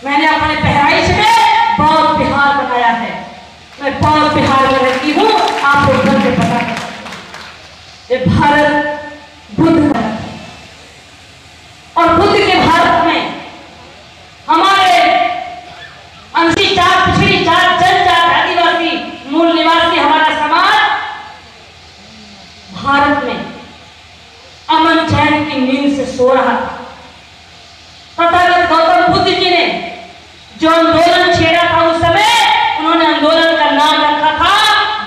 मैंने अपने पहराइश में बौद्ध बिहार बनाया है। मैं बौद्ध बिहार में रहती हूँ, आपको घर से पता है। ये भारत बुद्ध का है और बुद्ध के भारत में हमारे अनुसूचित जात, पिछड़ी जात, जनजात, आदिवासी, मूल निवासी हमारा समाज भारत में अमन चैन की नींद से सो रहा था। तथागत गौतम बुद्ध जी ने जो आंदोलन छेड़ा था उस समय, उन्होंने आंदोलन का नाम रखा था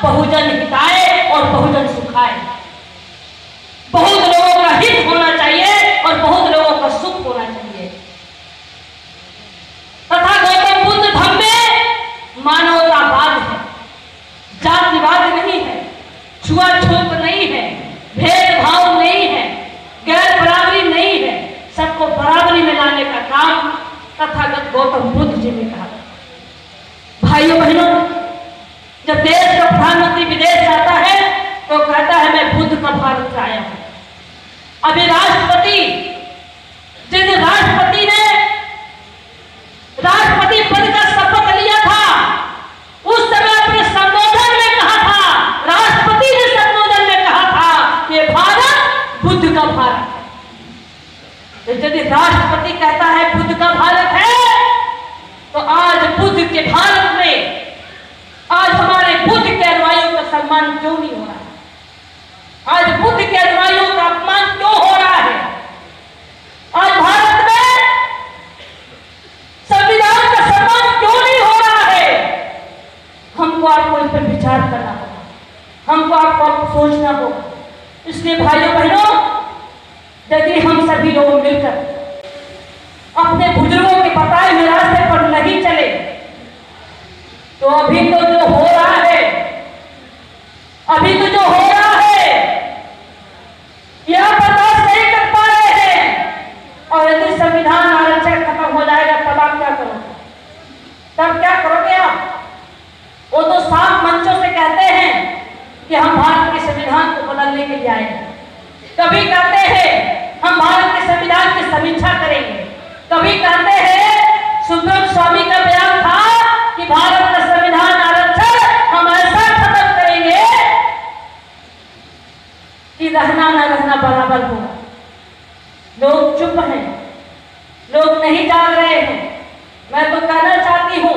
बहुजन हिताय और बहुजन सुखाय। बहुत लोगों का हित होना चाहिए और बहुत लोगों का सुख होना चाहिए। तथा गौतम बुद्ध धर्म में मानवतावाद है, जातिवाद नहीं है, छुआछूत नहीं है, भेदभाव नहीं है, गैर बराबरी नहीं है, सबको बराबरी में लाने का काम तथागत गौतम बुद्ध जी ने कहा। भाइयों बहनों, जब देश का प्रधानमंत्री विदेश जाता है तो कहता है मैं बुद्ध का भारत से आया हूं। अभी राष्ट्रपति, जिस राष्ट्रपति ने राष्ट्रपति पद का शपथ लिया था, उस समय अपने संबोधन में कहा था, राष्ट्रपति ने संबोधन में कहा था कि भारत बुद्ध का भारत है। यदि राष्ट्रपति कहता है बुद्ध का भारत है, तो आज बुद्ध के भारत में आज हमारे बुद्ध के अनुयायियों का सम्मान क्यों नहीं हो रहा है? आज बुद्ध के अनुयायियों का अपमान क्यों हो रहा है? आज भारत में संविधान का सम्मान क्यों नहीं हो रहा है? हमको आपको इस पर विचार करना होगा, हमको आपको सोचना होगा। इसलिए भाइयों बहनों, यदि हम सभी लोग मिलकर अपने बुजुर्गों के बताए हुए रास्ते पर नहीं चले, तो अभी तो जो हो रहा है, अभी तो जो हो रहा है यह बर्दाश्त नहीं कर पा रहे हैं। और यदि संविधान आरक्षण खत्म हो जाएगा तब आप क्या करोगे? तब क्या करोगे आप? वो तो साफ मंचों से कहते हैं कि हम भारत के संविधान को बदलने के लिए आए हैं। कभी कहते हैं हम भारत के संविधान की समीक्षा करेंगे, कभी कहते हैं सुब्रत स्वामी का बयान था कि भारत का संविधान आरक्षण हम ऐसा खत्म करेंगे कि रहना न रहना बराबर होगा। लोग चुप हैं, लोग नहीं जाग रहे हैं। मैं तो कहना चाहती हूं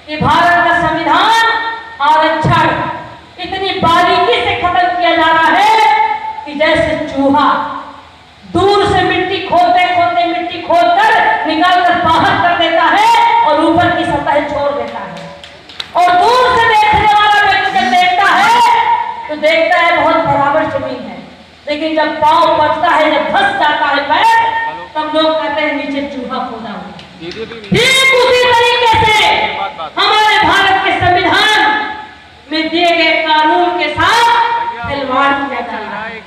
कि भारत का संविधान आरक्षण इतनी बारीकी से खत्म किया जा रहा है कि जैसे चूहा दूर से मिट्टी खोदते खोदते मिट्टी खोदकर निकालकर बाहर कर देता है और ऊपर की सतह छोड़ देता है। और दूर से देखने वाला व्यक्ति जब देखता है तो देखता है बहुत बराबर जमीन है, लेकिन जब पांव पड़ता है, जब फंस जाता है पैर, तब लोग कहते हैं नीचे चूहा खोदा हुआ। ठीक उसी तरीके से हमारे भारत के संविधान में दिए गए कानून के साथ खिलवाड़ किया जा रहा है।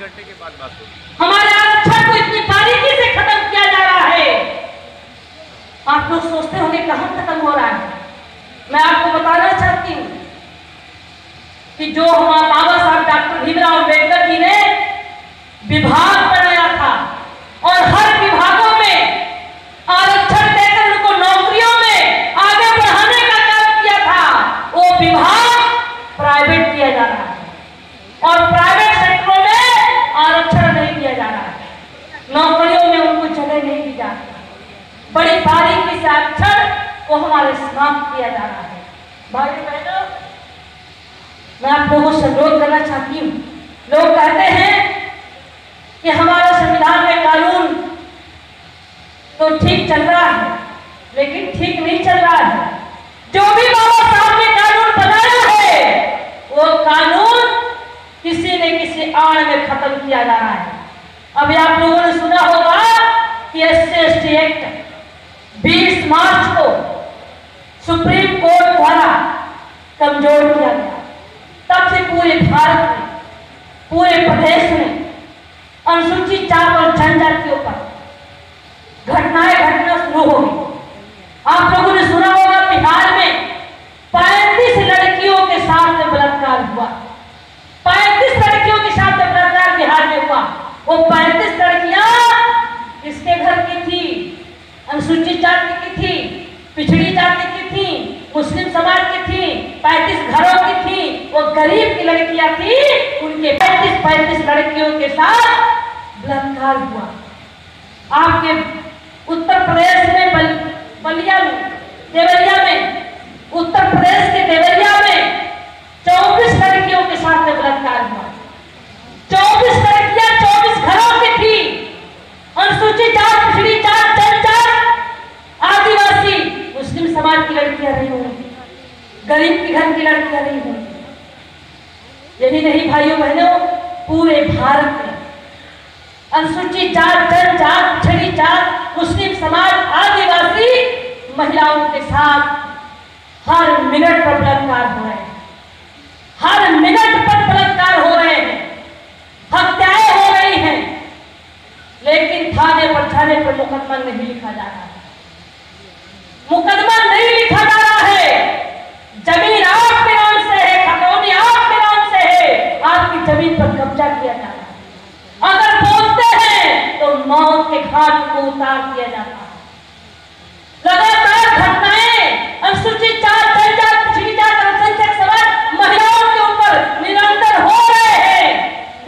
हमारे आरक्षण को इतनी बारीकी से खत्म किया जा रहा है। आप लोग सोचते होंगे कहां खत्म हो रहा है? मैं आपको बताना चाहती हूं कि जो हमारे बाबा साहब डॉक्टर भीमराव अम्बेडकर जी ने विभाग बनाया था और हर विभागों में आरक्षण देकर उनको नौकरियों में आगे बढ़ाने का काम किया था, वो विभाग प्राइवेट किया जा रहा है और प्राइवेट सेक्टरों में आरक्षण नहीं दिया जा रहा है, नौकरियों में उनको जगह नहीं दी जा रही। बड़ी बारीकी से आरक्षण को हमारे समाप्त किया जा रहा है। भाई बहनों, मैं आप लोगों से अनुरोध करना चाहती हूँ, लोग कहते हैं कि हमारे संविधान में कानून तो ठीक चल रहा है, लेकिन ठीक नहीं चल रहा है। जो भी बाबा साहब ने कानून बनाया है वो कानून किसी न किसी आड़ में खत्म किया जा रहा है। अभी आप लोगों ने सुना होगा कि SC/ST एक्ट 20 मार्च को सुप्रीम कोर्ट द्वारा कमजोर किया गया। तब से पूरे भारत में, पूरे प्रदेश में अनुसूचित जाति और जनजातियों पर घटनाएं घटना शुरू हो गई। आप लोगों ने सुना होगा बिहार में 35 लड़कियों के साथ बलात्कार हुआ। 35 लड़कियों के साथ बलात्कार बिहार में हुआ। वो 35 लड़कियां किसके घर की थी? अनुसूचित जाति की थी। पिछड़ी जाति की थी, मुस्लिम समाज की थी, 35 घरों की थी, वो गरीब की लड़कियां थी, उनके 35 लड़कियों के साथ बलात्कार हुआ। आपके उत्तर प्रदेश में बलिया में, देवरिया में, उत्तर प्रदेश के देवरिया में 24 लड़कियों के साथ बलात्कार हुआ। 24 लड़कियां 24 घरों की थी। अनुसूचित जात, पिछड़ी जात, जनजात, आदिवासी, मुस्लिम समाज की लड़कियां नहीं होंगी, गरीब के घर की लड़कियां नहीं होंगी। यही नहीं भाइयों बहनों, पूरे भारत में अनुसूचित जात, जनजात, पिछड़ी जात, मुस्लिम समाज, आदिवासी महिलाओं के साथ हर मिनट पर बलात्कार हो रहे हैं, हर मिनट पर बलात्कार हो रहे हैं, हत्याएं हो रही हैं, लेकिन थाने पर जाने पर मुकदमा नहीं लिखा जा रहा है, मुकदमा नहीं लिखा जा रहा है। जमीन आपके नाम से है, खतौनी आपके नाम से है, आपकी जमीन पर कब्जा किया जा रहा है। अगर बोलते हैं तो मौत के घाट को उतार दिया जाता है। लगातार घटनाएं अनुसूचित जात, जनजात, पिछड़ी जात, अल्पसंख्यक समाज, महिलाओं के ऊपर निरंतर हो रहे हैं।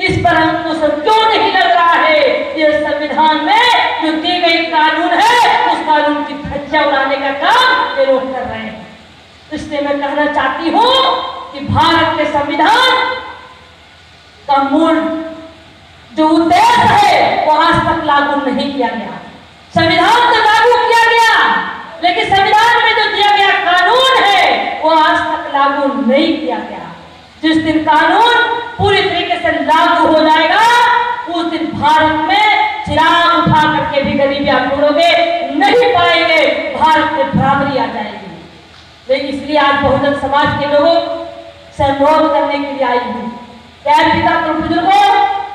इस पर हमको सब क्यों नहीं लग रहा है? ये संविधान में जो दी गई कानून है, उस कानून की धज्जियां उड़ाने का काम ये लोग कर रहे हैं। इसलिए मैं कहना चाहती हूँ कि भारत के संविधान का मूल जो उद्देश्य है वो आज तक लागू नहीं किया गया। संविधान तो लागू किया गया, लेकिन संविधान में जो दिया गया कानून है वो आज तक लागू नहीं किया गया। जिस दिन कानून पूरी तरीके से लागू हो जाएगा, उस दिन भारत में चिराग उठा करके भी गरीबी आप ढूंढोगे नहीं पाएंगे, भारत में बराबरी आ जाएगी। लेकिन इसलिए आज बहुजन समाज के लोगों से अनुरोध करने के लिए आई हूँ, क्या पिता बुजुर्गों,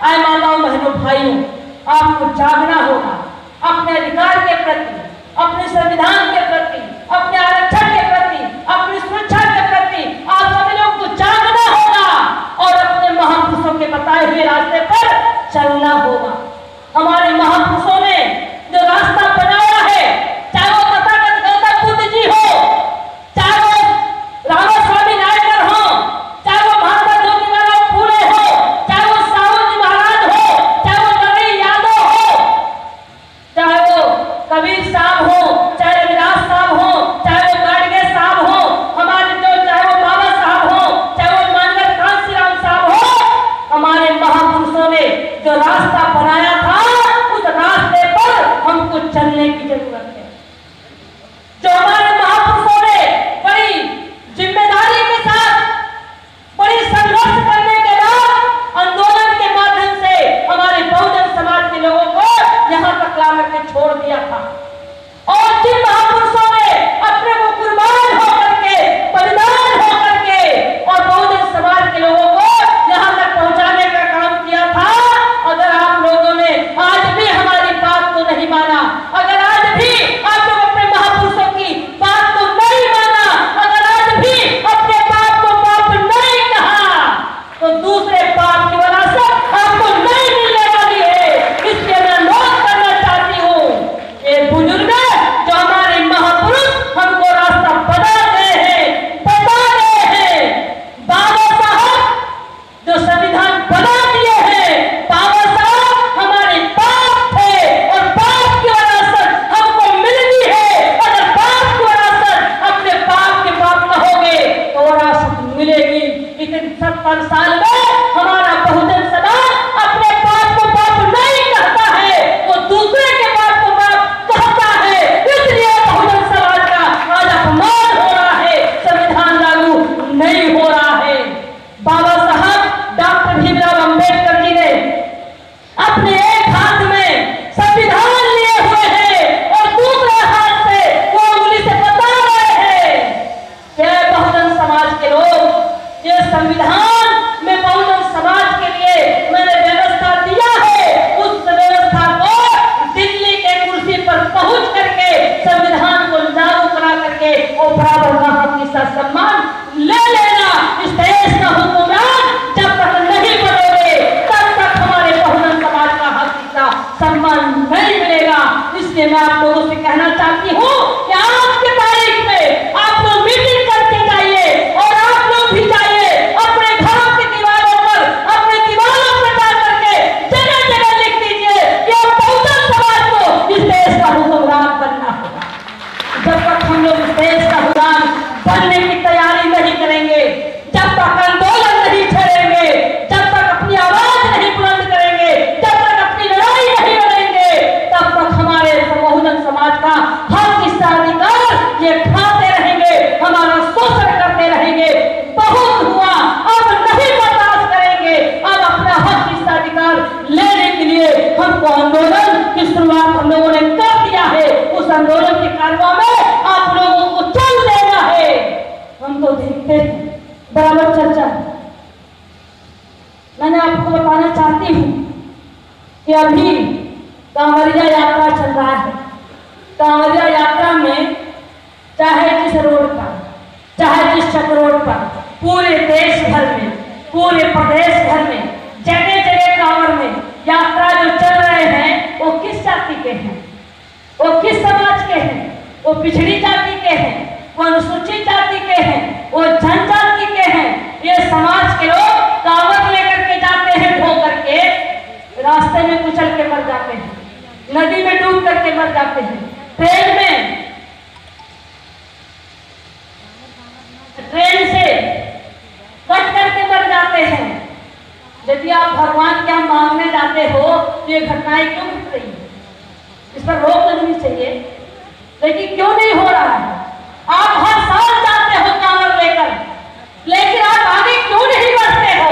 आए माताओं, बहनों, भाइयों, आपको जागना होगा अपने अधिकार के प्रति, अपने संविधान के प्रति, अपने आरक्षण के प्रति, अपनी सुरक्षा के प्रति आप सभी लोग को जागना होगा और अपने महापुरुषों के बताए हुए रास्ते पर चलना होगा। हमारे महापुरुषों ने जो रास्ता बनाया है, चाहे वो तथागत गौतम बुद्ध जी हो, चाहे वो रामास्वामी नायकर हो, चाहे वो महात्मा ज्योतिबा फूले हो, चाहे वो साहू जी महाराज हो, चाहे वो कबीर यादव हो, चाहे वो कबीर साहब हो, चाहे रविदास साहब हो, चाहे वो गाडगे साहब हो, हमारे जो चाहे वो बाबा साहब हो, चाहे वो मानवर कांसीराम साहब हो, हमारे महापुरुषों ने जो रास्ता बनाया था, उस रास्ते कारवां में आप लोगों को चल देना है। हम तो देखते हैं बराबर चर्चा। मैंने आपको बताना चाहती हूँ कि अभी कांवरिया यात्रा चल रहा है। कांवरिया यात्रा में चाहे जिस रोड पर, चाहे जिस चक रोड पर, पूरे देश भर में, पूरे प्रदेश भर में, जगह जगह कांवर में यात्रा जो चल रहे हैं वो किस जाति के हैं, वो किस समाज के हैं? वो पिछड़ी जाति के हैं, वो अनुसूचित जाति के हैं, वो जनजाति के हैं। ये समाज के लोग कांवर लेकर के जाते हैं, ढो करके रास्ते में कुचल के मर जाते हैं, नदी में डूब करके मर जाते हैं, ट्रेन से कट करके मर जाते हैं। यदि आप भगवान क्या मांगने जाते हो तो ये घटनाएं क्यों घट रही है? इस पर रोक लगनी चाहिए, लेकिन क्यों नहीं हो रहा है? आप हर साल जाते हो कांवर लेकर, लेकिन आप आगे क्यों नहीं बढ़ते हो?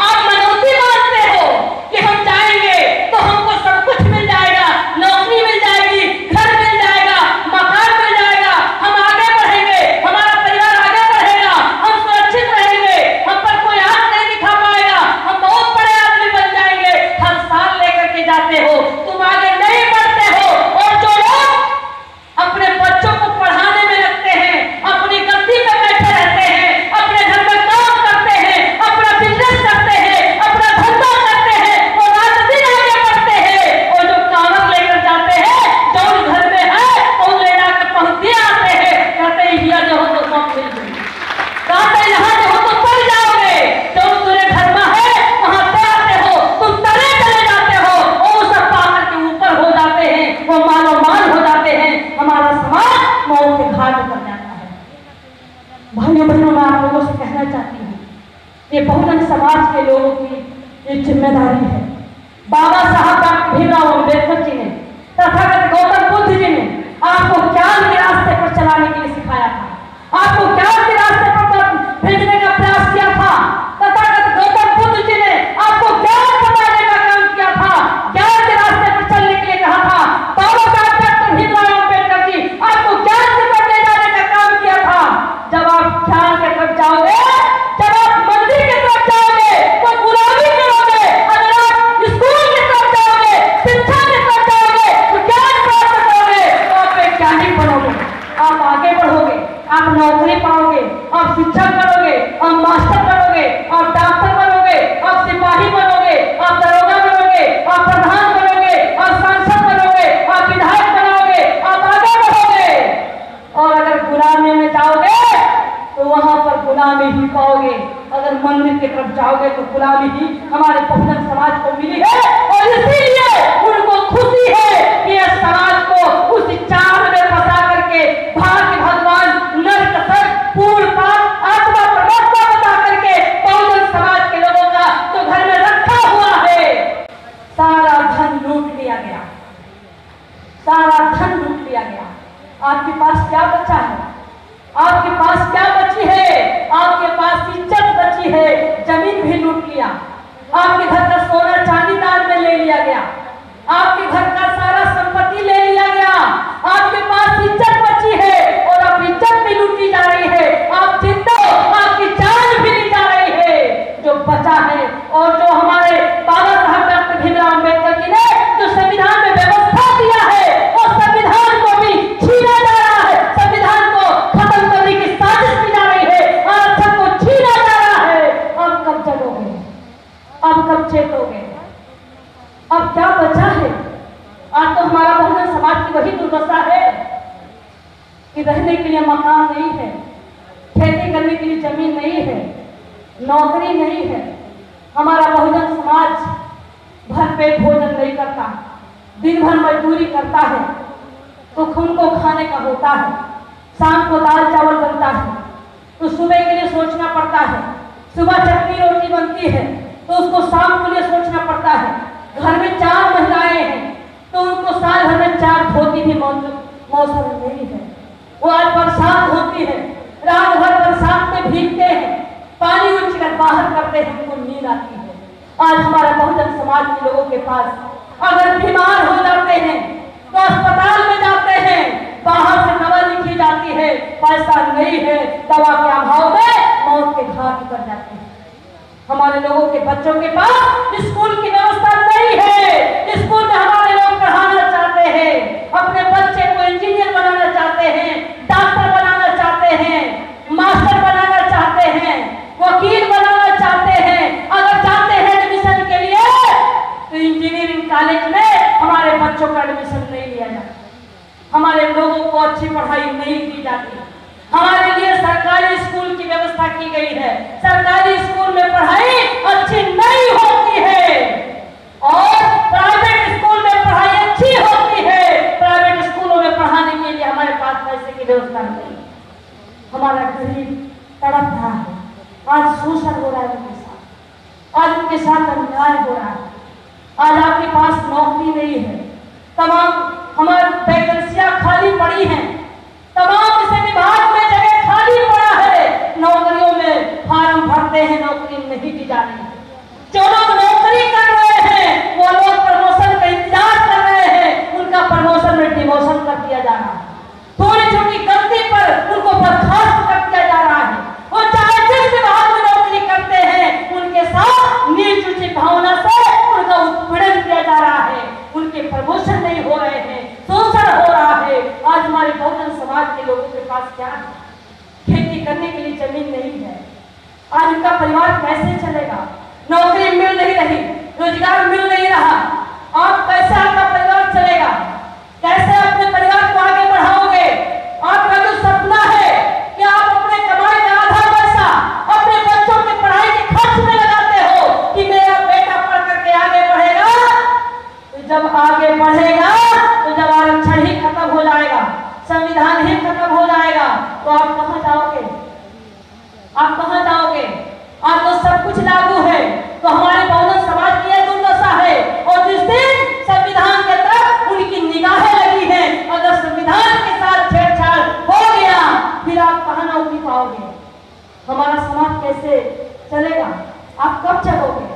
आप मनौती मानते हो कि हम जाएंगे तो हमको सब कुछ मिल जाएगा, नौकरी मिल जाएगी, घर मिल जाएगा, मकान मिल जाएगा, हम आगे बढ़ेंगे, हमारा परिवार आगे बढ़ेगा, हम सुरक्षित रहेंगे, हम पर कोई आंख नहीं दिखा पाएगा, हम बहुत बड़े आदमी बन जाएंगे। हर साल लेकर के जाते हो, तुम आगे नहीं बढ़ते हो। और जो लोग अपने बच्चों को पढ़ाने में लगते हैं, अपनी गद्दी पे बैठे रहते हैं, अपने घर में काम करते हैं, अपना बिजनेस करते हैं, अपना धंधा करते हैं, वो रात दिन आगे बढ़ते हैं। और जो कांवर लेकर जाते हैं, जो घर में है वो ले जाकर पहुंच दिए आते हैं, कहते हैं यहाँ जो हो तो सब मिल गई, कहते हैं यहाँ जो हो तो पड़ जाओगे, जो तुम्हारे घर में है वहां पे आते हो, तुम तले चले जाते हो, और सब पाकर के ऊपर हो जाते हैं, वो मानो मान हो जाते हैं। हमारा समाज मौत के घाट उतर जाता है। भाइयों बहनों, मैं आप लोगों से कहना चाहती हूँ, ये बहुजन समाज के लोगों की ये जिम्मेदारी है। बाबा साहब डॉक्टर भीमराव अम्बेडकर जी ने, तथागत गौतम बुद्ध जी ने आपको ज्ञान के रास्ते पर चलाने के लिए सिखाया था, आपको ज्ञान के रास्ते पर भेजने का प्रयास किया था। तथागत गौतम बुद्ध जी ने आपको ज्ञान बताने का काम किया था, ज्ञान के रास्ते पर चलने के लिए कहा था। बाबा साहब डॉक्टर भीमराव अम्बेडकर जी आपको ज्ञान की तरफ ले जाने का काम किया था। जब आप ज्ञान के तरफ जाओगे, जब आप मंदिर की तरफ जाओगे तो गुलामी करोगे, अगर आप स्कूल की तरफ जाओगे, शिक्षा की तरफ जाओगे तो ज्ञान प्राप्त करोगे, तो आप एक ज्ञानी बनोगे, आप आगे बढ़ोगे, आप नौकरी पाओगे, आप शिक्षा करोगे, आप मास्टर बनोगे, आप डॉक्टर बनोगे, आप सिपाही बनोगे, आप दरोगा बनोगे, आप प्रधान बनोगे, आप सांसद बनोगे, आप विधायक बनोगे, आप आगे बढ़ोगे। और अगर गुलामी में जाओगे तो वहां पर गुलामी ही पाओगे। अगर मंदिर की तरफ जाओगे तो गुलामी ही हमारे बहुजन समाज को मिली है, और इसीलिए उनको खुशी है कि इस समाज को उस चांद में फंसा करके भाग्य भगवान नर्क सर पूर्ण पाप आत्मा परमात्मा बता करके बहुजन समाज के लोगों का तो घर में रखा हुआ है, सारा धन लूट लिया गया, सारा धन लूट लिया गया। आपके पास क्या बचा है? आपके पास क्या बची है? आपके पास इज्जत बची है, जमीन भी लूट लिया, आपके घर का सोना चांदी दान में ले लिया गया, आपके घर का सारा संपत्ति ले लिया गया, आपके पास इज्जत बची है और अब इज्जत भी लूटी जा रही है, आप जिंदा हो, आपकी जान भी ली जा रही है। जो बचा है और जो हमारे बाबा साहब डॉक्टर भीमराव अम्बेडकर जी ने जो संविधान में व्यवस्था दिया है, और संविधान को भी छीना जा रहा है, संविधान को खत्म करने की साजिश की जा रही है, आरक्षण को छीना जा रहा है। अब कब जगोगे? अब कब चेतोगे? अब क्या बचा है? आज तो हमारा बहुजन समाज की वही दुर्दशा है कि रहने के लिए मकान नहीं है, खेती करने के लिए जमीन नहीं है, नौकरी नहीं है। हमारा बहुजन समाज भर पेट भोजन नहीं करता, दिन भर मजदूरी करता है तो खून को खाने का होता है, शाम को दाल चावल बनता है तो सुबह के लिए सोचना पड़ता है, सुबह चटनी रोटी बनती है तो उसको शाम के लिए सोचना पड़ता है। घर में 4 महिलाएं हैं तो उनको साल भर में 4 धोती भी मौसम नहीं है, वो आज बरसात होती है, रात भर बरसात में भीगते हैं, पानी उछलकर बाहर करते हैं, उनको नींद आती है। आज हमारा बहुजन समाज के लोगों के पास अगर बीमार हो जाते हैं तो अस्पताल में जाते हैं, बाहर व्यवस्था नहीं है, दवा के अभाव में मौत के घाट उतर जाते हैं। हमारे लोगों के बच्चों के पास स्कूल की व्यवस्था नहीं है। स्कूल में हमारे लोग पढ़ाना चाहते हैं, अपने बच्चे को इंजीनियर बनाना चाहते हैं, डॉक्टर बनाना चाहते हैं, मास्टर बनाना चाहते हैं, वकील बनाना चाहते हैं। अगर चाहते हैं एडमिशन के लिए तो इंजीनियरिंग कॉलेज में हमारे बच्चों का एडमिशन नहीं लिया जाता। हमारे लोगों को अच्छी पढ़ाई नहीं दी जाती। हमारे लिए सरकारी स्कूल की व्यवस्था की गई है। सरकारी स्कूल में पढ़ाई अच्छी नहीं होती है और प्राइवेट स्कूल में पढ़ाई अच्छी होती है। प्राइवेट स्कूलों में पढ़ाने के लिए हमारे पास पैसे की व्यवस्था नहीं है। हमारा गरीब तड़प रहा है। आज शोषण हो रहा है उनके साथ, आज उनके साथ अन्याय हो रहा है। आज आपके पास नौकरी नहीं है, तमाम हमारी वैकेंसियां खाली पड़ी हैं, तमाम इसे विभाग में जगह खाली पड़ा है। नौकरियों में फार्म भरते हैं, नौकरी नहीं दी जा रही है। जो लोग नौकरी कर रहे हैं वो लोग प्रमोशन का इंतजार कर रहे हैं, उनका प्रमोशन में डिमोशन कर दिया जा रहा है। थोड़ी छोटी गलती पर उनको बर्खास्त कर दिया जा रहा है। वो चाहे जिस विभाग में नौकरी करते हैं उनके साथ नीच उच्च भावना से उनका उत्पीड़न किया जा रहा है। उनके प्रमोशन नहीं हो रहे हैं, शोषण हो रहा है। आज हमारे बहुजन समाज के लोगों के पास क्या है? खेती करने के लिए जमीन नहीं है। आज उनका परिवार कैसे चलेगा? नौकरी मिल नहीं रही, रोजगार मिल नहीं रहा। आप कैसे आपका परिवार चलेगा? कैसे अपने परिवार को आगे बढ़ाओगे? आपका जो सपना है कि आप अपने कमाई का आधा पैसा अपने बच्चों के पढ़ाई के खर्च में लगाते हो कि मेरा बेटा पढ़ करके आगे बढ़ेगा, तो जब आगे बढ़ेगा तो जब आरक्षण ही खत्म हो जाएगा, संविधान ही खत्म हो जाएगा, तो आप कहां जाओगे? आप कहां जाओगे? आज तो सब कुछ लागू है, तो हमारे बहुजन समाज की यह दुर्दशा है। और जिस दिन संविधान के तरफ उनकी निगाहें लगी हैं, अगर संविधान के साथ छेड़छाड़ हो गया फिर आप कहां नौकरी पाओगे? हमारा समाज कैसे चलेगा? आप कब चलोगे?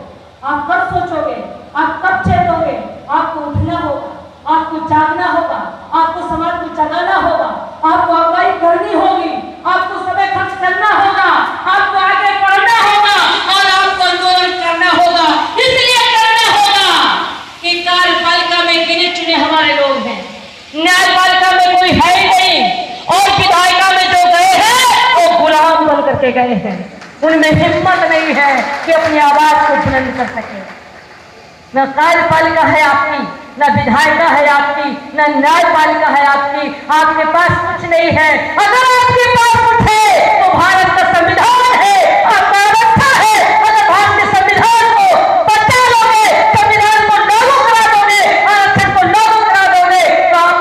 आप कब सोचोगे? आप कब चेतोगे? आपको उठना होगा, आपको जागना होगा, आपको समाज को जगाना होगा, आपको अगुवाई करनी होगी, आपको समय खर्च करना होगा, आपको आगे बढ़ना होगा और आपको आंदोलन करना होगा। इसलिए करना होगा कि कार्यपालिका में गिने चुने हमारे लोग हैं, न्यायपालिका में कोई है ही नहीं और विधायिका में जो गए हैं वो गुलाम बन करके गए हैं। उनमें हिम्मत नहीं है कि अपनी आवाज को बुलंद कर सके। न कार्यपालिका है आपकी, न विधायिका है आपकी, न न्यायपालिका है आपकी। आपके पास कुछ नहीं है। अगर आपके पास कुछ है तो भारत का संविधान है, आपका व्यवस्था है। अगर भारत के संविधान को बचा लोगे, संविधान को लागू करा दोगे, आरक्षण को लागू करा दोगे तो आप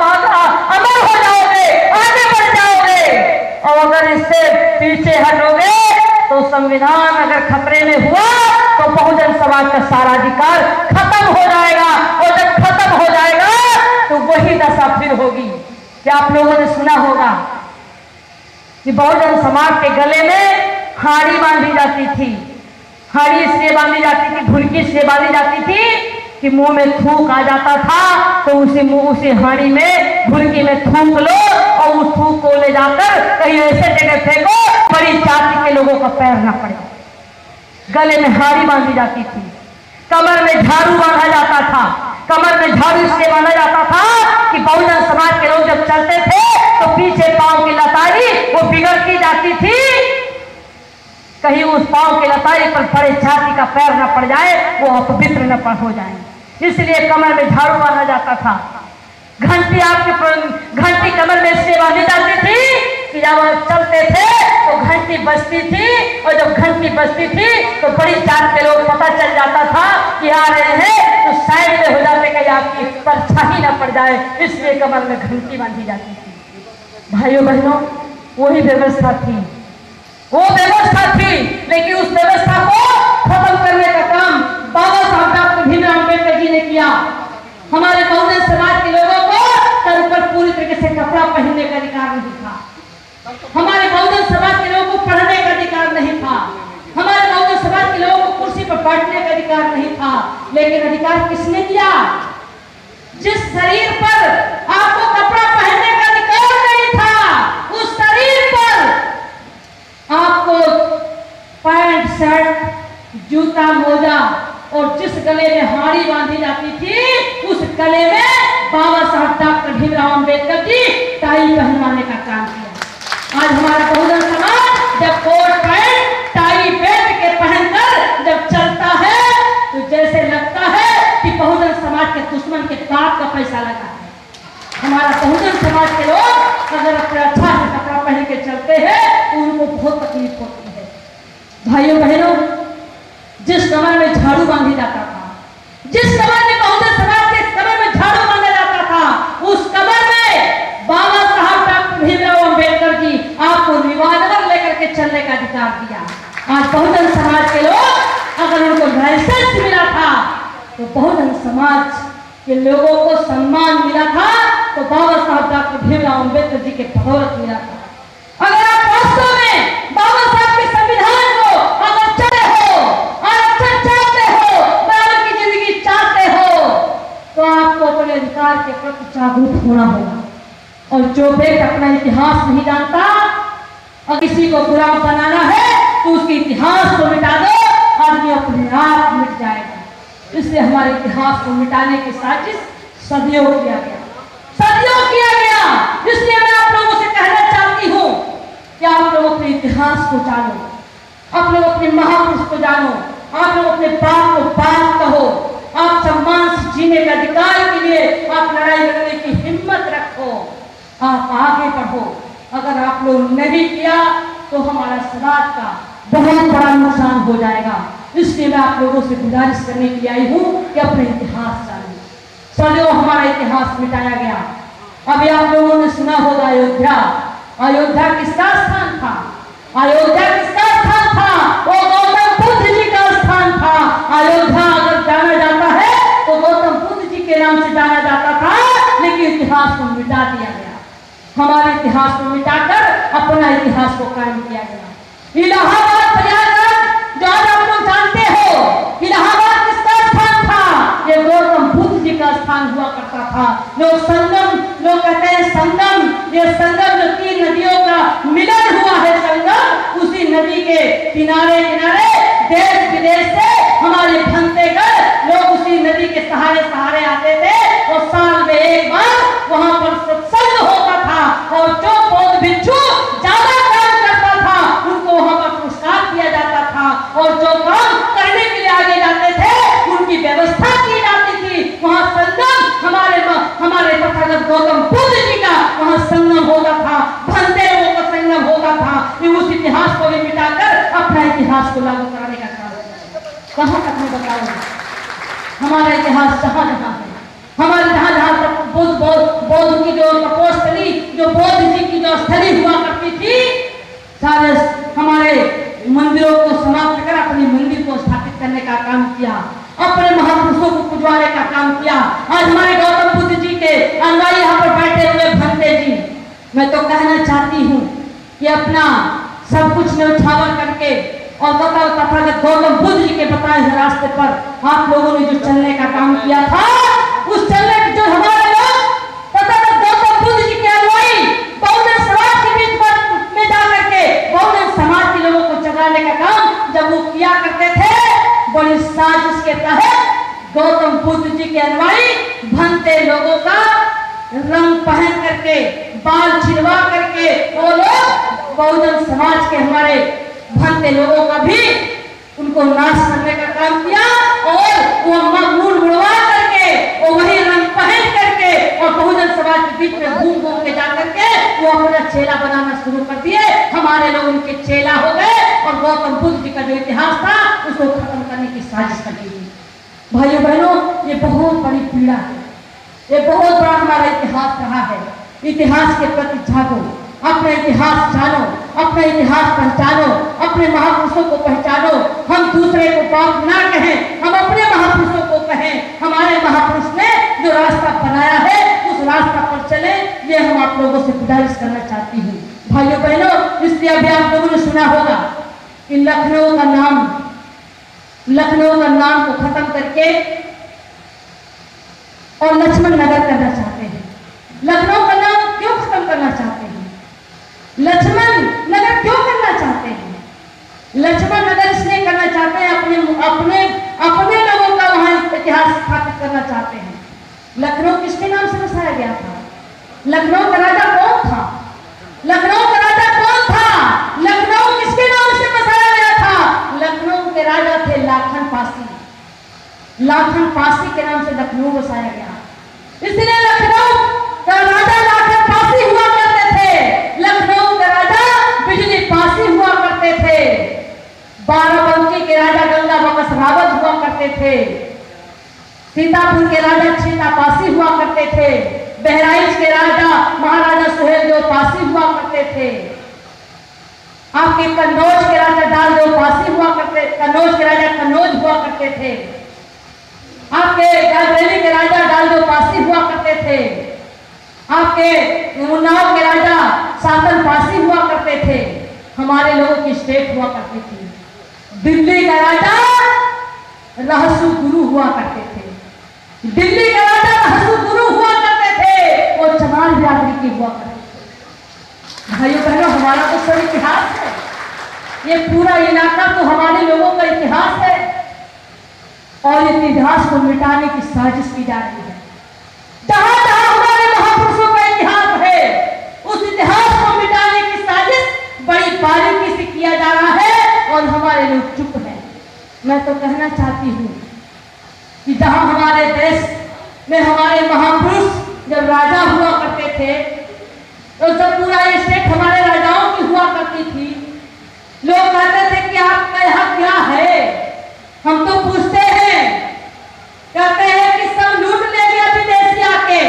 अमर हो जाओगे, आगे बढ़ जाओगे। और अगर इससे पीछे हटोगे तो संविधान अगर खतरे में हुआ तो बहुजन समाज का सारा अधिकार खत्म हो जाएगा। और जब खत्म हो जाएगा तो वही दशा फिर होगी कि आप लोगों ने सुना होगा कि बहुजन समाज के गले में हाड़ी बांधी जाती थी। हाड़ी इसलिए बांधी जाती थी, घुड़की इसलिए बांधी जाती थी कि मुंह में थूक आ जाता था तो उसी हाड़ी में घुड़की में थूक लो और उस थूक को ले जाकर कहीं ऐसे जगह फेंको बड़ी जाति के लोगों का पैर न पड़े। गले में हाड़ी बांधी जाती थी, कमर में झाड़ू बांधा जाता था। कमर में झाड़ू इसलिए बांधा जाता था कि बहुजन समाज के लोग जब चलते थे तो पीछे पांव की लतारी वो बिगड़ती जाती थी, कहीं उस पांव की लतारी पर बड़े जाति का पैर न पड़ जाए, वो अपवित्र न हो जाए। इसलिए कमर में झाड़ू बांधा जाता था। घंटी घंटी कमर में इसलिए बांधी जाती थी कि जब आप चलते थे तो घंटी बजती थी, और जब घंटी बजती थी तो बड़ी जात के लोग पता चल जाता था कि आ रहे हैं, तो साइड में हो जाते कहीं आपकी परछाई न पड़ जाए, इसलिए कमर में घंटी बांधी जाती थी। भाइयों बहनों, वही व्यवस्था थी, वो व्यवस्था थी। लेकिन उस व्यवस्था को खत्म करने का काम बाबा साहब डॉक्टर भीमराव अम्बेडकर जी ने किया। हमारे बहुजन समाज के लोगों को सर पर पूरी तरीके से कपड़ा पहनने का अधिकार नहीं था। हमारे बहुजन समाज के लोगों को पढ़ने का अधिकार नहीं था। हमारे बहुजन समाज के लोगों को कुर्सी पर बैठने का अधिकार नहीं था। लेकिन अधिकार किसने दिया? जिस शरीर पर आपको कपड़ा पहनने का अधिकार नहीं था, उस शरीर पर मोजा और जिस गले में हाड़ी बांधी जाती थी उस गले में बाबा साहब डॉक्टर भीमराव अंबेडकर जी टाई पहनवाने का काम किया। आज हमारा बहुजन समाज जब कोट पैंट टाई बेल्ट के पहनकर जब चलता है तो जैसे लगता है कि बहुजन समाज के दुश्मन के बाप का पैसा लगा है। हमारा बहुजन समाज के लोग अगर अपना अच्छा से कपड़ा पहन के चलते हैं तो उनको बहुत तकलीफ होती है। भाइयों बहनों, जिस समय में झाड़ू बांधी जाता था, जिस समय में बहुजन समाज के समय में झाड़ू बांधा जाता था, उस कमर में बाबा साहब डॉक्टर भीमराव अंबेडकर जी आपको रिवॉल्वर लेकर के चलने का अधिकार दिया। आज बहुजन समाज के लोग अगर उनको लाइसेंस मिला था तो बहुजन समाज के लोगों को सम्मान मिला था तो बाबा साहब डॉक्टर भीमराव अंबेडकर जी के बदौलत मिला था। अगर आप वास्तव में बाबा साहब के संविधान को अगर चले हो, आरक्षण चाहते हो, बराबर की जिंदगी चाहते हो तो आपको अपने अधिकार के प्रति जागरूक होना होगा। और जो व्यक्ति अपना इतिहास नहीं जानता और किसी को बुरा बनाना है तो उसके इतिहास को मिटा दो, आदमी अपने आप मिट जाएगा। इसलिए हमारे इतिहास को मिटाने की साजिश सदियों किया गया, सदियों किया गया। इसलिए मैं आप लोगों से कहना चाहती हूँ कि आप लोग अपने इतिहास को जानो, आप लोग अपने महापुरुष को जानो, आप लोग अपने बाप को बाप कहो, आप सम्मान से जीने के अधिकार के लिए आप लड़ाई लड़ने की हिम्मत रखो, आप आगे बढ़ो। अगर आप लोग नहीं किया तो हमारा समाज का बहुत बड़ा नुकसान हो जाएगा। इसलिए मैं आप लोगों से गुजारिश करने के लिए आई हूँ कि अपने इतिहास जानिए। सदियों हमारा इतिहास मिटाया गया। अभी आप लोगों ने सुना होगा अयोध्या, अयोध्या किसका स्थान था? अयोध्या किसका स्थान था? वो गौतम बुद्ध जी का स्थान था। अयोध्या अगर जाना जाता है तो गौतम बुद्ध जी के नाम से जाना जाता था, लेकिन इतिहास को मिटा दिया गया। हमारे इतिहास को मिटाकर अपना इतिहास को कायम किया गया। इलाहाबाद प्रयागराज जो आज आप लोग जानते हो, इलाहाबाद किसका स्थान था? ये गौतम बुद्ध जी का स्थान हुआ करता था। लोग संगम, लोग कहते हैं संगम, ये संगम जो 3 नदियों का मिलन हुआ है संगम, उसी नदी के किनारे किनारे देश विदेश से हमारे भंतेगढ़ लोग उसी नदी के सहारे सहारे आते थे और साल में एक बार वहां पर सत्संग होता था और जो बौद्ध भिक्षु ज्यादा काम करता था उनको वहां पर पुरस्कार दिया जाता था और जो काम करने के लिए आगे जाते थे उनकी व्यवस्था की जाती थी। वहां संगम हमारे तथागत गौतम बुद्ध जी का वहां संगम होता था, भंते लोगों का संगम होता था। ये उस इतिहास को भी मिटाकर अपना इतिहास को लागू कराने का काम कहाँ तक मैं बताऊंगा। हमारा इतिहास जहाँ जहाँ है, हमारे जहाँ जहाँ बौद्ध की जो तपोस्थली, जो बौद्ध जी की जो स्थली हुआ करती थी, सारे हमारे मंदिरों को समाप्त कर अपने मंदिर को स्थापित करने का काम किया, अपने महापुरुषों को पुजवाने का काम किया। आज हमारे गौतम बुद्ध जी के अनुयायी यहाँ पर बैठे हुए भंते जी, मैं तो कहना चाहती हूँ कि अपना सब कुछ न्यौछावर करके और तथागत गौतम बुद्ध जी के बताए हुए रास्ते पर आप लोगों ने जो चलने का काम किया था, उस चलने के जो हमारे लोग तथागत गौतम बुद्ध जी के अनुयायी बहुजन समाज के बीच में जाकर के बहुजन समाज के लोगों को जगाने का काम जब वो किया करते थे, बड़ी साजिश के तहत गौतम बुद्ध जी के अनुयायी भंते लोगों का रंग पहन करके, बाल छिलवा करके वो लोग बहुजन समाज के हमारे भंते लोगों का भी उनको नाश करने का काम किया और वो मूल मुड़वा करके और वही रंग पहन करके और बहुजन समाज के बीच में घूम घूम के जाकर के वो अपना चेला बनाना शुरू कर दिए। हमारे लोग उनके चेला हो गए और गौतम बुद्ध जी का जो इतिहास था उसको खत्म करने की साजिश कर दी। भाइयों बहनों, ये बहुत बड़ी पीड़ा है, ये बहुत बड़ा हमारा इतिहास रहा है। इतिहास के प्रति जागो, अपने इतिहास जानो, अपने इतिहास पहचानो, अपने महापुरुषों को पहचानो। हम दूसरे को बाप ना कहें, हम अपने महापुरुषों को कहें। हमारे महापुरुष ने जो रास्ता बनाया है उस रास्ता पर चले, ये हम आप लोगों से गुजारिश करना चाहती हूँ। भाइयों बहनों, इसलिए अभी आप लोगों ने सुना होगा कि लखनऊ का नाम को खत्म करके और लक्ष्मण नगर करना चाहते हैं। लखनऊ का नाम क्यों खत्म करना चाहते हैं? लक्ष्मण नगर क्यों करना चाहते हैं? लक्ष्मण नगर इसलिए करना चाहते हैं अपने लखनऊ किसके नाम से बसाया गया था? लखनऊ का राजा कौन था? लखनऊ का राजा कौन था? लखनऊ किसके नाम से बसाया गया था? लखनऊ के राजा थे लाखन पासी। लाखन पासी के नाम से लखनऊ बसाया गया। इसलिए लखनऊ का राजा लाखन पासी हुआ करते थे। लखनऊ का राजा बिजली पासी हुआ करते थे। बाराबंकी के राजा गंगा बकस रावत हुआ करते थे। सीतापुर के राजा छीता पासी हुआ करते थे। बहराइच के राजा महाराजा सुहेलदेव पासी हुआ करते थे। आपके कन्नौज के राजा डालदेव पासी हुआ करते, कन्नौज के राजा कन्नौज हुआ करते थे। आपके रायबरेली के राजा डालदेव पासी हुआ करते थे। आपके उन्नाव के राजा शासन पासी हुआ करते थे। हमारे लोगों की स्टेट हुआ करती थी। दिल्ली का राजा रहसु गुरु हुआ करते थे। दिल्ली का राजा रहसु गुरु हुआ करते थे। वो चमार बिरादरी के हुआ करते थे। भाइयों बहनों, हमारा तो सब इतिहास है। ये पूरा इलाका तो हमारे लोगों का इतिहास है और इस इतिहास को मिटाने की साजिश की जा रही है। जहां जहां हमारे महापुरुषों का इतिहास है, उस इतिहास को मिटाने की साजिश बड़ी बारीकी से किया जा रहा है और हमारे लोग चुप हैं। मैं तो कहना चाहती हूँ कि जहां हमारे देश में हमारे महापुरुष जब राजा हुआ करते थे तो जब पूरा ये स्टेट हमारे राजाओं की हुआ करती थी, लोग कहते थे कि आपका यहाँ क्या है? हम तो पूछते हैं, कहते हैं कि सब लूट ले गया विदेशी आके।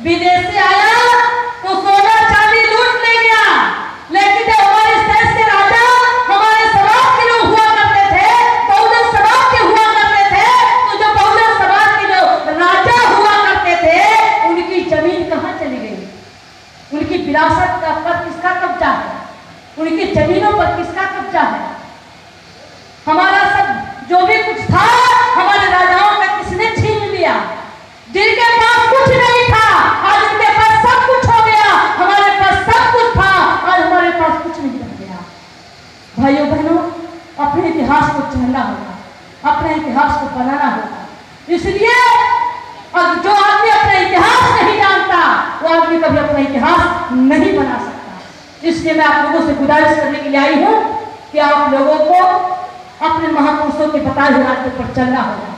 विदेशी आया तो सोना चांदी लूट ले गया, लेकिन जब हमारे देश के राजा हमारे समाज के लोग हुआ करते थे, बहुजन समाज के हुआ करते थे, तो जो बहुजन समाज के जो राजा हुआ करते थे, उनकी जमीन कहाँ चली गई? उनकी विरासत का पर किसका कब्जा है? उनकी जमीनों पर किसका कब्जा है? हमारा सब जो भी कुछ था हमारे राजाओं का किसने छीन लिया? जिनके पास कुछ नहीं था आज उनके पास सब कुछ हो गया। हमारे पास सब कुछ था आज हमारे पास कुछ नहीं रह गया। भाइयों बहनों, अपने इतिहास को जानना होगा, अपने इतिहास को बनाना होगा। इसलिए अब जो आदमी अपना इतिहास नहीं जानता वो आदमी कभी अपना इतिहास नहीं बना सकता। इसलिए मैं आप लोगों से गुजारिश करने के लिए आई हूँ कि आप लोगों को अपने महापुरुषों के बताए हुए रास्ते पर चलना होगा।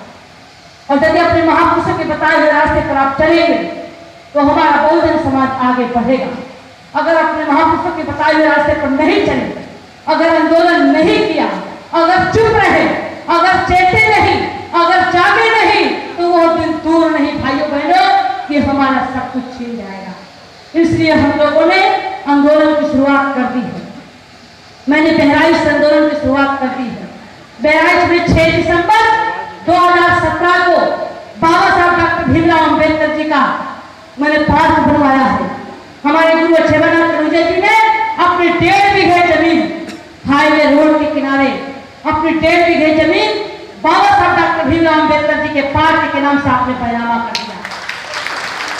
और यदि अपने महापुरुषों के बताए हुए रास्ते पर आप चलेंगे तो हमारा बहुजन समाज आगे बढ़ेगा। अगर अपने महापुरुषों के बताए हुए रास्ते पर नहीं चले, अगर आंदोलन नहीं किया, अगर चुप रहे, अगर चेते नहीं, अगर जागे नहीं, तो वो दिन दूर नहीं भाइयों बहनों कि हमारा सब कुछ छीन जाएगा। इसलिए हम लोगों ने आंदोलन की शुरुआत कर दी है। मैंने बहराइच से आंदोलन की शुरुआत कर दी है। बहराइच में 6 दिसंबर 2017 को बाबा साहब डॉक्टर भीमराव अंबेडकर जी का मैंने पार्क बनवाया है। हमारे गुरु अच्छेवरनाथ कनुजे जी ने अपने 1.5 बीघे जमीन हाईवे रोड के किनारे अपनी 1.5 बीघे जमीन बाबा साहब डॉक्टर भीमराव अंबेडकर जी के पार्क के नाम से आपने पैनामा कर दिया।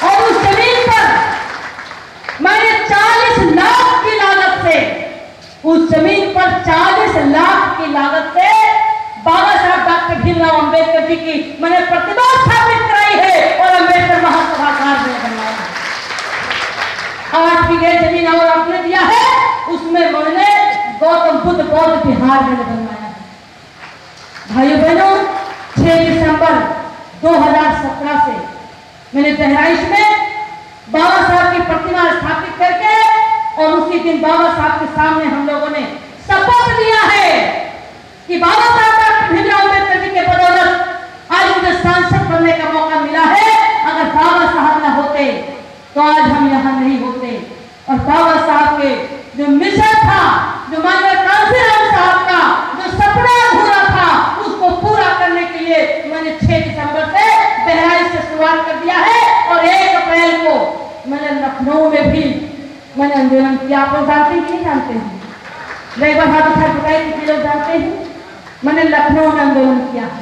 और उस जमीन पर मैंने 40 लाख की लागत से, उस जमीन पर 40 लाख की लागत से बाबा साहब डॉक्टर भीमराव अंबेडकर जी की मैंने प्रतिमा स्थापित कराई है और अंबेडकर महासभागार में बनवाया है। 8 बीघे जमीन और आपने दिया है, उसमें मैंने गौतम बुद्ध बौद्ध विहार में बनवाया है। भाइयों बहनों, 6 दिसंबर 2017 से मैंने बहराइच में बाबा साहब की प्रतिमा स्थापित करके और उसी दिन बाबा साहब के सामने हम लोगों ने शपथ लिया है कि बाबा साहब डॉक्टर भीमराव अंबेडकर जी के बदौलत आज मुझे सांसद बनने का मौका मिला है। अगर बाबा साहब न होते तो आज हम यहाँ नहीं होते। और बाबा साहब के जो मिशन था, जो माननीय कांशीराम साहब का जो सपना अधूरा था, उसको पूरा करने के लिए मैंने 6 दिसंबर से बहराइच से शुरुआत कर दिया है और 1 अप्रैल को मैंने लखनऊ में भी मैंने आंदोलन किया। आप लोग जानते हैं कि नहीं जानते हैं? एक बार हाथ उठा बताइए कितने लोग जानते हैं? मैंने लखनऊ में आंदोलन किया है।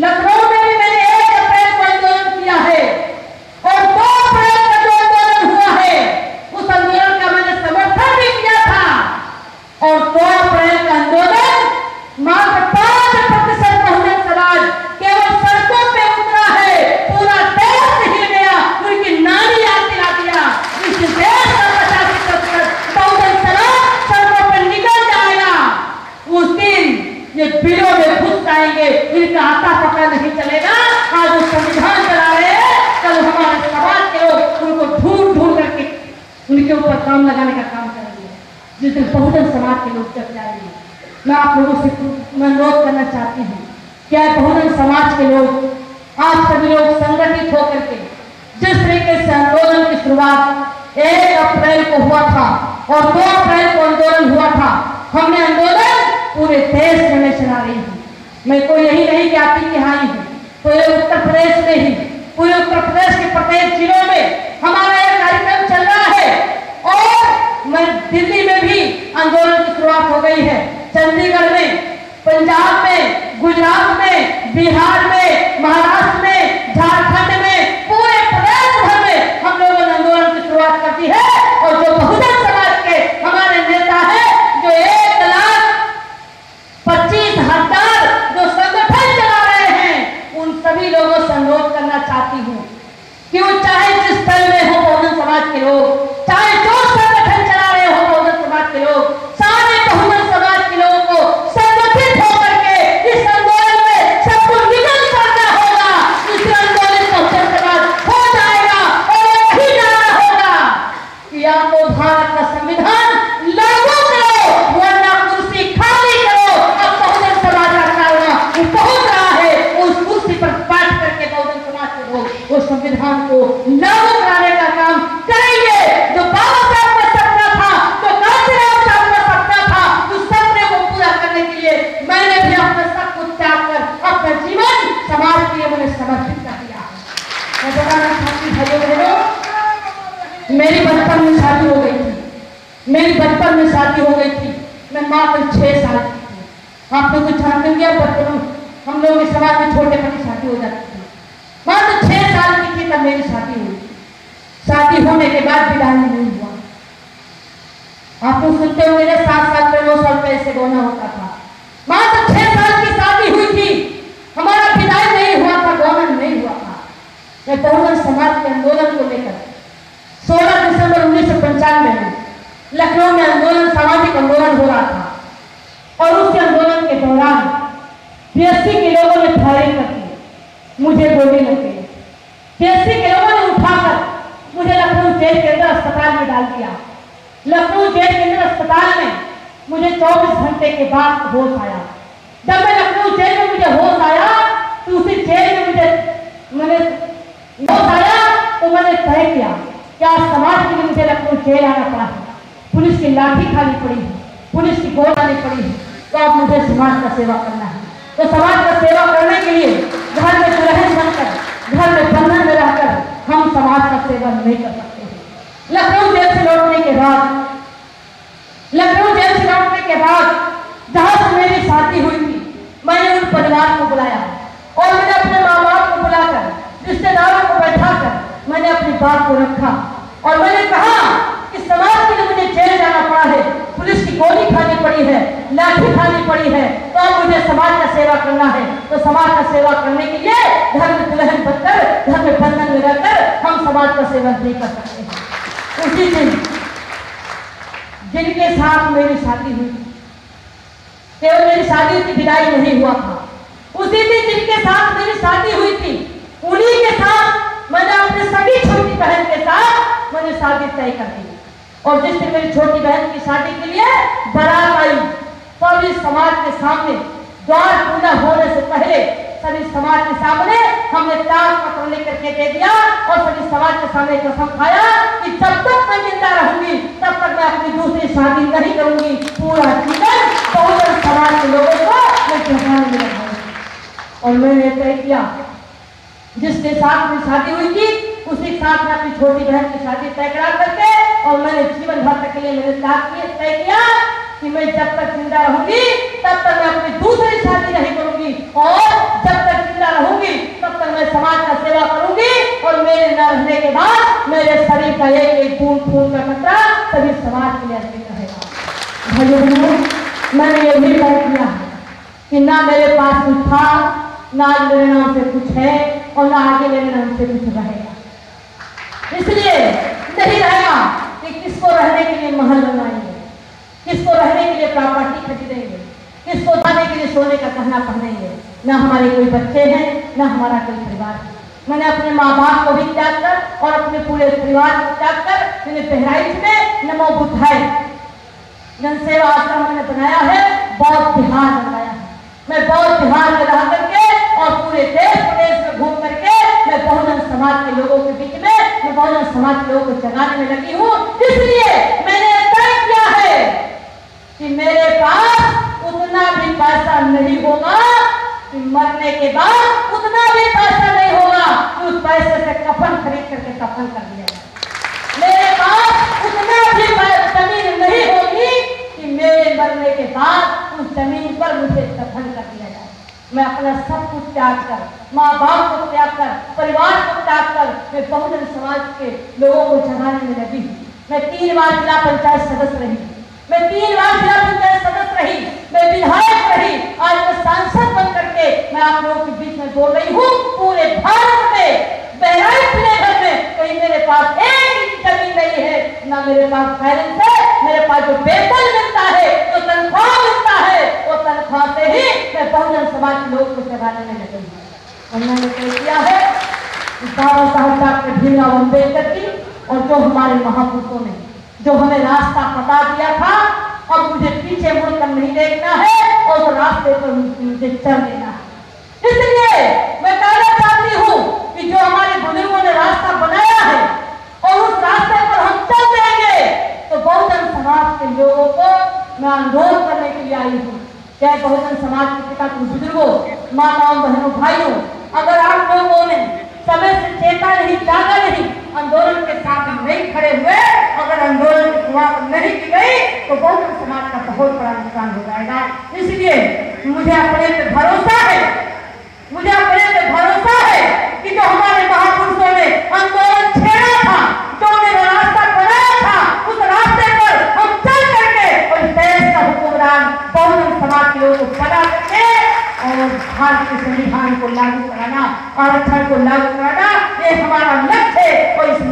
लखनऊ में भी मैंने 1 अप्रैल को आंदोलन किया है और 2 अप्रैल का जो आंदोलन हुआ है उस आंदोलन का मैंने समर्थन भी किया था। और 2 अप्रैल का आंदोलन मात्र 5% बहुजन समाज केवल सड़कों पे उतरा है। पूरा देश इनका आता पता नहीं चलेगा। आज वो संविधान चला रहे हैं, कल हमारे समाज के लोग उनको ढूंढ ढूंढ करके उनके ऊपर काम लगाने का काम करेंगे। जिस दिन बहुजन समाज के लोग जब जाएंगे, मैं आप लोगों से मैं अनुरोध करना चाहती हूँ, क्या बहुजन समाज के लोग आप सभी लोग संगठित होकर के जिस तरीके से आंदोलन की शुरुआत 1 अप्रैल को हुआ था और 2 अप्रैल को आंदोलन हुआ था, हमने आंदोलन पूरे देश में चला रही हूँ। मैं कोई यही नहीं कि आप ही यहाँ हूँ, पूरे उत्तर प्रदेश में ही, पूरे उत्तर प्रदेश के प्रत्येक जिलों में हमारा यह कार्यक्रम चल रहा है। और मैं दिल्ली में भी आंदोलन की शुरुआत हो गई है, चंडीगढ़ में, पंजाब में, गुजरात में, बिहार में, महाराष्ट्र में, झारखंड में, पूरे प्रदेश भर में हम लोगों ने आंदोलन की शुरुआत कर दी है। और जो बहुजन समाज के हमारे नेता हैं, जो 1,25,000 जो संगठन चला रहे हैं, उन सभी लोगों से अनुरोध करना चाहती हूँ कि वो चाहे जिस दल में हो बहुजन समाज के लोग, चाहे जो संगठन चला रहे हो बहुजन समाज के लोग, सारे बहुजन समाज के लोगों को संगठित होकर के इस आंदोलन में सबको निकल करना होगा। इस आंदोलन बहुजन समाज हो जाएगा और यही नारा होगा कि आपको भारत का संविधान लागू करो, वरना कुर्सी खाली करो। अब बहुजन समाज का कारवा वो पहुंच रहा है, उस कुर्सी पर बैठ करके बहुजन समाज के लोग उस संविधान को लागू कराने का काम करेंगे। जो बाबा साहब का सपना था, जो कांशीराम साहब का सपना था, उस सपने को पूरा करने के लिए मैंने भी अपना सब कुछ त्याग कर अपना जीवन समाज के लिए मैंने समर्पित कर दिया। मैं बताना चाहती भाइयों बहनों, मेरी बचपन में शादी हो गई थी, मेरी बचपन में शादी हो गई थी। मैं मात्र 6 साल की थी। आप लोग कुछ जानते क्या, बचपन हम लोग के समाज में छोटे बच्चे शादी हो जाती थी। मात्र 6 साल की थी तब मेरी शादी हुई। शादी होने के बाद विदाई नहीं हुआ। आप लोग सुनते हो मेरे 7 साल पे 9 साल पे ऐसे रोना होता था। मात्र 6 साल की शादी हुई थी, हमारा विदाई नहीं हुआ था, गौरन नहीं हुआ था। मैं बहुजन समाज के आंदोलन को लेकर 16 दिसंबर 1995 में लखनऊ में आंदोलन, सामाजिक आंदोलन हो रहा था और उस आंदोलन के दौरान बीएससी के लोगों ने फायरिंग कर दी, मुझे गोली लग गई। बीएससी के लोगों ने उठाकर मुझे लखनऊ जेल के अंदर अस्पताल में डाल दिया। लखनऊ जेल के अंदर अस्पताल में मुझे 24 घंटे के बाद होश आया। जब मैं लखनऊ जेल में मुझे होश आया तो उसी जेल में मैंने होश आया तो मैंने तय किया क्या समाज के लिए मुझे लखनऊ जेल आना पड़ा है, पुलिस की लाठी खानी पड़ी है, पुलिस की गोली आनी पड़ी है, तो अब मुझे समाज का सेवा करना है। तो समाज का सेवा करने के लिए घर में दुल्हन बनकर, घर में बंधन में रहकर हम समाज का सेवा नहीं कर सकते हैं। लखनऊ जेल से लौटने के बाद, लखनऊ जेल से लौटने के बाद जहां से मेरी शादी हुई थी, मैंने उन परिवार को बुलाया और मैंने अपने माँ बाप को बुलाकर, रिश्तेदारों को बैठाकर मैंने अपनी बात को रखा और मैंने कहा कि समाज के लिए मुझे जेल जाना पड़ा है, पुलिस की गोली खानी पड़ी है, लाठी खानी पड़ी है, तो अब मुझे समाज का सेवा करना है। तो समाज का सेवा करने के लिए घर में दुल्हन बनकर, घर में बंधन में रहकर हम समाज का सेवा नहीं कर सकते हैं। उसी दिन जिनके साथ मेरी शादी हुई, केवल मेरी शादी की विदाई नहीं हुआ था, उसी दिन जिनके साथ मेरी शादी हुई थी, उन्हीं के साथ मैंने अपने सभी छोटी बहन के साथ मैंने शादी तय कर दी। और जिस दिन मेरी छोटी बहन की शादी के लिए बारात आई, सभी समाज के सामने, द्वार पूजा होने से पहले सभी समाज के सामने हमने त्याग पत्र लेकर के दे दिया और सभी समाज के सामने कसम खाया कि जब तक मैं जिंदा रहूंगी तब तक मैं अपनी दूसरी शादी नहीं करूंगी। पूरा जीवन बहुजन समाज के लोगों को मैं ध्यान में रखूंगी। और मैंने तय किया, जिसके साथ मेरी शादी हुई थी उसी के साथ मैं अपनी छोटी बहन की शादी तय करा करके और मैंने जीवन भर के लिए मैंने तय किया कि मैं जब तक जिंदा रहूंगी तब तक मैं अपनी दूसरी शादी नहीं करूंगी और जब तक जिंदा रहूंगी तब तक मैं समाज का सेवा करूंगी और मेरे न रहने के बाद मेरे शरीर का एक खून का कतरा सभी समाज के लिए अर्पित रहेगा। भाइयों बहनों, मैंने ये भी तय किया कि ना मेरे पास कुछ था, ना मेरे नाम से कुछ है और ना आगे मेरे नाम से कुछ रहेगा। इसलिए नहीं रहेगा कि किसको रहने के लिए महल बनवाएंगे, किसको रहने के लिए प्रॉपर्टी खरीदेंगे, किसको खाने के लिए सोने का गहना पहनेंगे। न हमारे कोई बच्चे हैं, न हमारा कोई परिवार है। मैंने अपने माँ बाप को भी त्याग कर और अपने पूरे परिवार को त्याग कर मैंने बहराइच में नमो बुद्धाय जनसेवा आश्रम मैंने बनाया है, बौद्ध विहार बनाया है। मैं बौद्ध विहार में रह करके और पूरे देश प्रदेश में घूम करके मैं बहुजन समाज के लोगों के बीच में मैं बहुजन समाज के लोगों को जगाने में लगी हूँ। इसलिए मैंने तय किया है कि मेरे पास उतना भी पैसा नहीं होगा कि मरने के बाद उतना भी पैसा नहीं होगा कि उस पैसे से कफन खरीद करके कफन कर दिया जाए। मेरे पास उतना भी जमीन नहीं होगी कि मेरे मरने के बाद उस जमीन पर मुझे दफन कर दिया जाए। मैं अपना सब कुछ त्याग कर, माँ बाप को त्याग कर, परिवार को त्याग कर मैं बहुजन समाज के लोगों को जगाने में लगी हूँ। मैं 3 बार जिला पंचायत सदस्य रही, मैं 3 बार जिला पंचायत सदस्य रही, मैं विधायक रही, आज मैं सांसद बन करके मैं आप लोगों के बीच में बोल रही हूँ। पूरे भारत में बहराइच लेवल में कहीं मेरे पास एक जमीन नहीं है, ना मेरे पास बैलेंस है। मेरे पास जो वेतन मिलता है, जो तनख्वाह मिलता है, वो तनख्वाह से ही मैं बहुजन समाज के लोगों को जगाने में लगी हूँ। और मैंने तय किया है कि बाबा साहब डॉक्टर भीमराव अम्बेडकर जी और जो हमारे महापुरुषों ने जो हमें रास्ता बता दिया था, अब मुझे पीछे मुड़कर नहीं देखना है और उस रास्ते पर मुझे चल देना है। इसलिए मैं कहना चाहती हूँ कि जो हमारे बुजुर्गों ने रास्ता बनाया है और उस रास्ते पर हम चल देंगे तो बहुजन समाज के लोगों को मैं अनुरोध करने के लिए आई हूँ। चाहे बहुजन समाज के पिता के बुजुर्गों, माताओं, बहनों, भाइयों, अगर आप लोगों ने समय से चेता नहीं, जागा नहीं, आंदोलन के साथ नहीं खड़े हुए, अगर आंदोलन की शुरुआत नहीं की गई तो बहुजन समाज का बहुत बड़ा नुकसान हो जाएगा। इसलिए मुझे अपने पे भरोसा है, मुझे अपने पे भरोसा है कि जो हमारे महापुरुषों ने आंदोलन छेड़ा था, जो उन्होंने रास्ता बनाया था, उस रास्ते पर हम चल करके और देश का हुक्मरान बहुजन समाज के लोगों को बना करके और भारत के संविधान को लागू कराना, आरक्षण को लागू कराना, ये हमारा लक्ष्य है। और इस